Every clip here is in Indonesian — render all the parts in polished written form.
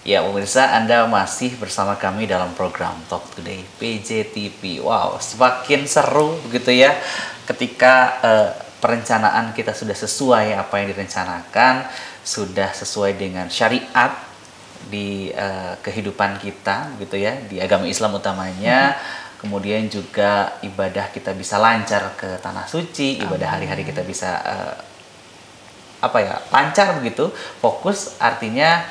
Ya, pemirsa, Anda masih bersama kami dalam program Talk Today PJTV. Wow, semakin seru begitu ya ketika perencanaan kita sudah sesuai apa yang direncanakan, sudah sesuai dengan syariat di kehidupan kita gitu ya, di agama Islam utamanya. Kemudian juga ibadah kita bisa lancar ke tanah suci, ibadah hari-hari kita bisa lancar begitu, fokus, artinya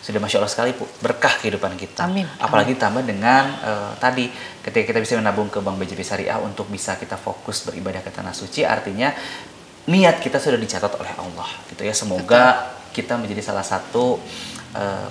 sudah Masya Allah sekali berkah kehidupan kita. Amin. Apalagi tambah dengan tadi ketika kita bisa menabung ke Bank BJB Syariah untuk bisa kita fokus beribadah ke tanah suci, artinya niat kita sudah dicatat oleh Allah gitu ya. Semoga kita menjadi salah satu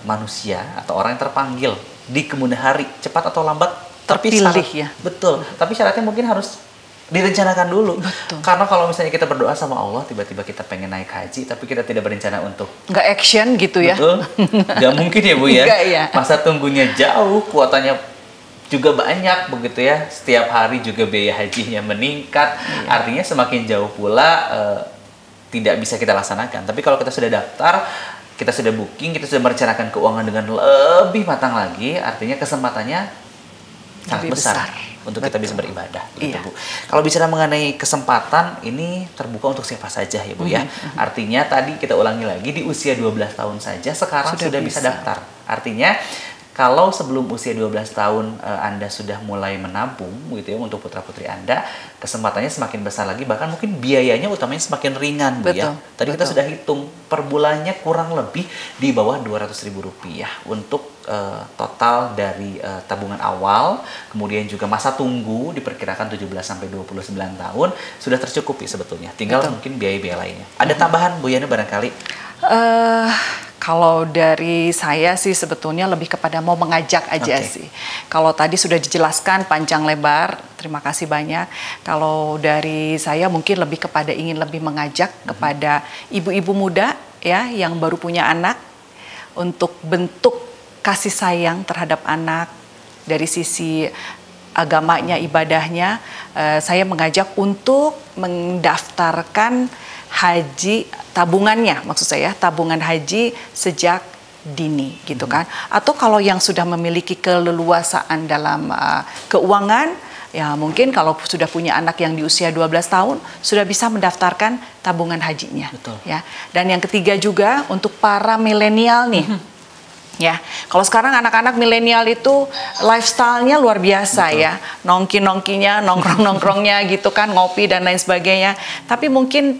manusia atau orang yang terpanggil di kemudian hari, cepat atau lambat terpilih ya. Betul. Tapi syaratnya mungkin harus direncanakan dulu. Betul. Karena kalau misalnya kita berdoa sama Allah, tiba-tiba kita pengen naik haji, tapi kita tidak berencana untuk nggak action gitu ya. Betul. Nggak mungkin ya Bu ya. Nggak, ya. Masa tunggunya jauh, kuotanya juga banyak begitu ya. Setiap hari juga biaya hajinya meningkat. Iya. Artinya semakin jauh pula tidak bisa kita laksanakan. Tapi kalau kita sudah daftar, kita sudah booking, kita sudah merencanakan keuangan dengan lebih matang lagi, artinya kesempatannya sangat besar untuk kita bisa beribadah begitu, Bu. Kalau bicara mengenai kesempatan, ini terbuka untuk siapa saja ya Bu ya. Artinya tadi kita ulangi lagi, di usia 12 tahun saja sekarang sudah bisa daftar. Artinya kalau sebelum usia 12 tahun Anda sudah mulai menabung gitu ya untuk putra-putri Anda, kesempatannya semakin besar lagi, bahkan mungkin biayanya utamanya semakin ringan Bu ya. Tadi kita sudah hitung per bulannya kurang lebih di bawah Rp200.000 untuk total dari tabungan awal, kemudian juga masa tunggu diperkirakan 17 sampai 29 tahun sudah tercukupi sebetulnya. Tinggal mungkin biaya-biaya lainnya. Ada tambahan Bu Yani barangkali? Kalau dari saya sih sebetulnya lebih kepada mau mengajak aja sih. Kalau tadi sudah dijelaskan panjang lebar, terima kasih banyak. Kalau dari saya mungkin lebih kepada ingin lebih mengajak kepada ibu-ibu muda ya yang baru punya anak untuk bentuk kasih sayang terhadap anak dari sisi agamanya, ibadahnya. Saya mengajak untuk mendaftarkan haji tabungannya, maksud saya tabungan haji sejak dini gitu kan. Atau kalau yang sudah memiliki keleluasaan dalam keuangan, ya mungkin kalau sudah punya anak yang di usia 12 tahun sudah bisa mendaftarkan tabungan hajinya. Betul. Ya. Dan yang ketiga juga untuk para milenial nih. Ya, kalau sekarang anak-anak milenial itu lifestyle-nya luar biasa. Betul. Ya, nongki-nongkinya, nongkrong-nongkrongnya gitu kan, ngopi dan lain sebagainya. Tapi mungkin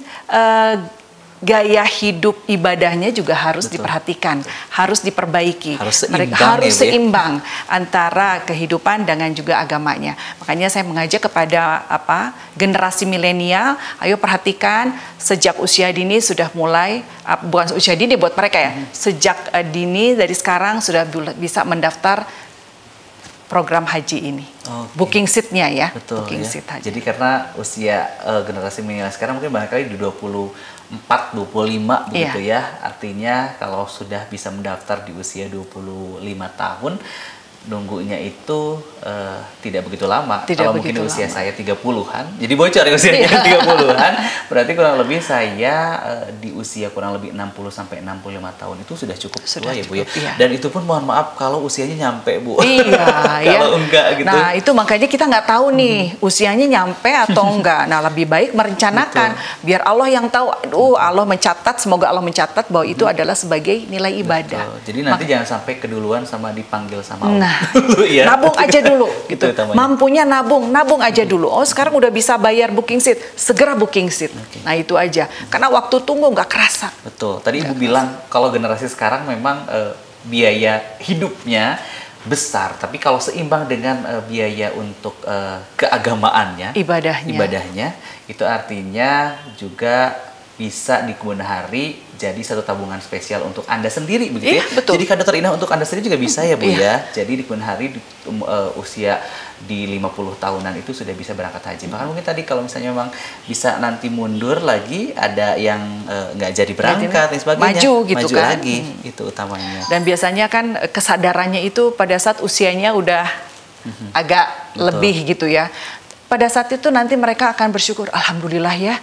gaya hidup ibadahnya juga harus diperhatikan, harus diperbaiki. Mereka harus seimbang antara kehidupan dengan juga agamanya. Makanya saya mengajak kepada generasi milenial, ayo perhatikan sejak usia dini sudah mulai, bukan usia dini buat mereka ya, sejak dini dari sekarang sudah bisa mendaftar program haji ini. Booking seat-nya ya. Betul, booking ya. seat haji. Jadi karena usia generasi milenial sekarang mungkin barangkali di 24, 25 begitu ya. Artinya kalau sudah bisa mendaftar di usia 25 tahun, nunggunya itu tidak begitu lama. Kalau mungkin usia saya 30-an, jadi bocor ya usianya 30-an, berarti kurang lebih saya di usia kurang lebih 60 sampai 65 tahun itu sudah cukup tua ya Bu ya. Dan itu pun mohon maaf kalau usianya nyampe Bu. Iya, kalau enggak gitu. Nah, itu makanya kita nggak tahu nih usianya nyampe atau enggak. Nah, lebih baik merencanakan biar Allah yang tahu. Aduh, Allah mencatat, semoga Allah mencatat bahwa itu adalah sebagai nilai ibadah. Jadi nanti jangan sampai keduluan sama dipanggil sama Allah. Ya. Nabung aja dulu gitu. Mampunya nabung aja dulu. Oh, sekarang udah bisa bayar booking seat, segera booking seat. Nah, itu aja. Karena waktu tunggu nggak kerasa. Betul. Tadi Ibu bilang kalau generasi sekarang memang biaya hidupnya besar, tapi kalau seimbang dengan biaya untuk keagamaannya, ibadahnya, itu artinya juga bisa di kemudian hari jadi satu tabungan spesial untuk Anda sendiri begitu ya. Betul. Jadi kado terindah untuk Anda sendiri juga bisa ya Bu ya. Jadi di kemudian hari usia di 50 tahunan itu sudah bisa berangkat haji. Bahkan mungkin tadi kalau misalnya memang bisa nanti mundur lagi, ada yang nggak jadi berangkat dan sebagainya. Maju gitu maju kan. lagi, itu utamanya. Dan biasanya kan kesadarannya itu pada saat usianya udah agak lebih gitu ya. Pada saat itu nanti mereka akan bersyukur, alhamdulillah ya,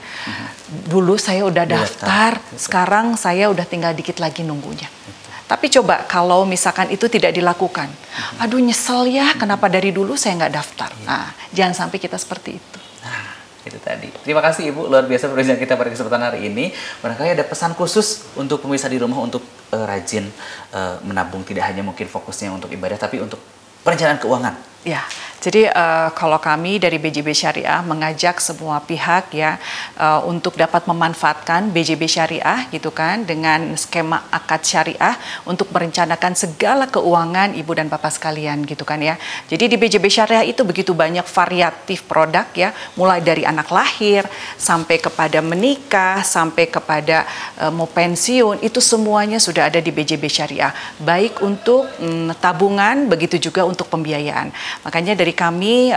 dulu saya udah daftar, sekarang saya udah tinggal dikit lagi nunggunya. Tapi coba kalau misalkan itu tidak dilakukan, aduh nyesel ya, kenapa dari dulu saya nggak daftar. Nah, jangan sampai kita seperti itu. Nah, itu tadi. Terima kasih Ibu, luar biasa perbincangan kita pada kesempatan hari ini. Barangkali ada pesan khusus untuk pemirsa di rumah untuk rajin menabung, tidak hanya mungkin fokusnya untuk ibadah, tapi untuk perencanaan keuangan. Ya, jadi kalau kami dari BJB Syariah mengajak semua pihak ya untuk dapat memanfaatkan BJB Syariah gitu kan dengan skema akad syariah untuk merencanakan segala keuangan ibu dan bapak sekalian gitu kan ya. Jadi di BJB Syariah itu begitu banyak variatif produk ya, mulai dari anak lahir sampai kepada menikah sampai kepada mau pensiun, itu semuanya sudah ada di BJB Syariah. Baik untuk tabungan, begitu juga untuk pembiayaan. Makanya dari kami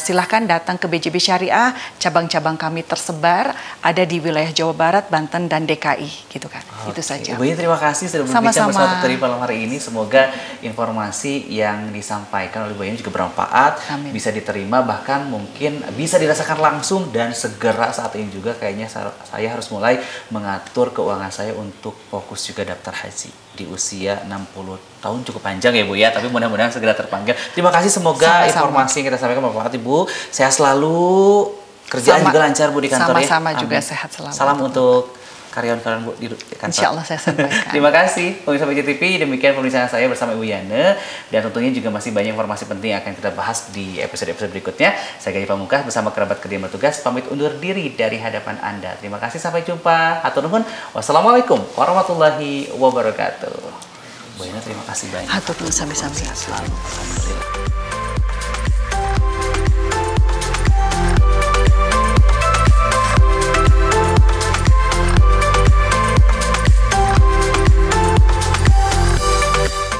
silahkan datang ke BJB Syariah, cabang-cabang kami tersebar ada di wilayah Jawa Barat, Banten, dan DKI gitu kan. Itu saja. Ibu, terima kasih sudah berbincang bersama Dr. Pada malam hari ini. Semoga informasi yang disampaikan oleh Ibu juga bermanfaat, bisa diterima, bahkan mungkin bisa dirasakan langsung dan segera saat ini juga kayaknya saya harus mulai mengatur keuangan saya untuk fokus juga daftar haji di usia 60 tahun. Cukup panjang ya Bu ya, tapi mudah-mudahan segera terpanggil. Terima kasih, semoga informasi yang kita sampaikan bermanfaat Ibu. Sehat selalu, kerjaan juga lancar Bu di kantor ya. Sama-sama juga sehat selalu. Salam untuk karyawan-karyawan Bu di kantor. Insya Allah saya sampaikan. Terima kasih pemirsa BJTV, demikian perbincangan saya bersama Ibu Yana, dan tentunya juga masih banyak informasi penting yang akan kita bahas di episode-episode berikutnya. Saya Gaji Pamungkas bersama kerabat kerja yang bertugas pamit undur diri dari hadapan Anda. Terima kasih, sampai jumpa. Hatur nuhun. Wassalamualaikum warahmatullahi wabarakatuh. Bu Yana, terima kasih banyak. Hatur nuhun sami-sami. Selalu.